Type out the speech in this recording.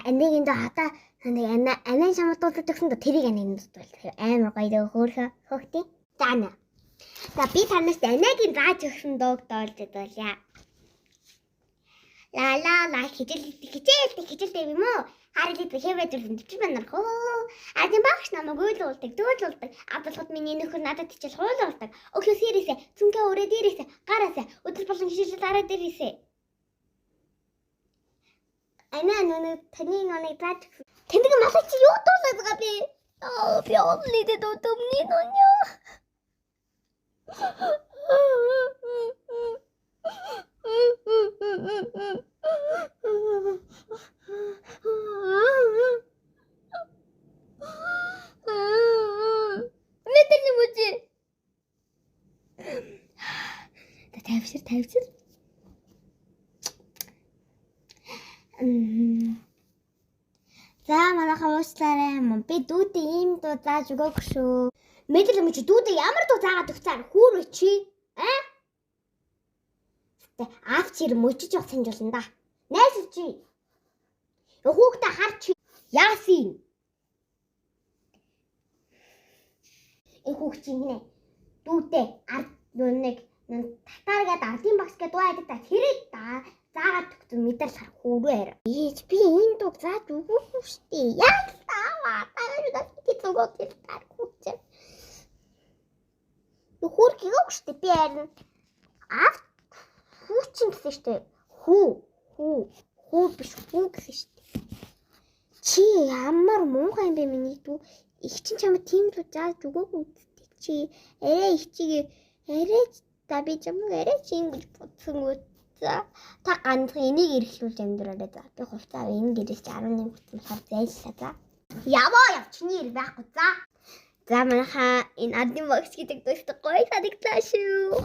Аниг энэ хата анаа шамдуулдаг гэсэн тэрийг аниг дутвал амар гоё хөөхөө хөөхтэй. Заана. За би танаас анагийн зааж өгсөн дууг доолж өгье. Ла ла ла хичээлтэй юм уу? Харилт хэвээд үлдэж байна хөө. Адин багш намайг үйлүүлдэг, дүүлүүлдэг. Абалхад миний нөхөр надад хичээл хуулуулдаг. Өглөөс ирээсэ, цүнхээ өрөө дээрээсэ, гараасаа өдөр болгон хичээл дараа дээрээсэ. Анаа нүг таны нүг зааж өгсөн. Тэнэг малаа чи юу дуулаад байгаа бэ? Би онлидэд дутумний нүнё. Мэдэрний мужи. Тавьшир. За манайхаа уучлаарай. Би дүүдээ ийм дуу зааж өгөөгүй шүү. Мэдэрний мужи дүүдээ ямар дуу заагаад өгцаар хүүрэ чи? Авчир мөчөж явах санаж болно да. Найс чи. Хүүхдээ харч яасын. Хүүхд чинь гинэ. Дүүдээ ард нүг татааргаад ардын багш гэдэг дуу айдаг та тэрэг да. Заагаад өгсөн мэдэрл хар хүүрээр. Би энэ дуу зааж өгөөгүй штий. Яг таа. Таагаад зүгөөд иртаар хүүч. Хүүр гэгөөг штий би харин хүүчин гэсэн штэ. Хүү биш хүү гэсэн штэ. Чи ямар муухай юм бэ миний дүү? Их чин чамд тийм дуу зааж өгөөгүй үстэй чи. Арай их чигээ арай та би чамд арай чи ингэж бодсон үү? За та ганцхан энийг эрхлүүл амьдраарай за. Би хувцаа энэ гэрээс 11 хүртэл хав зайлсаа за. Яваа чиний ир байхгүй за. За манайхаа энэ ардын багш гэдэг дуустал гоё санагдлаа шүү.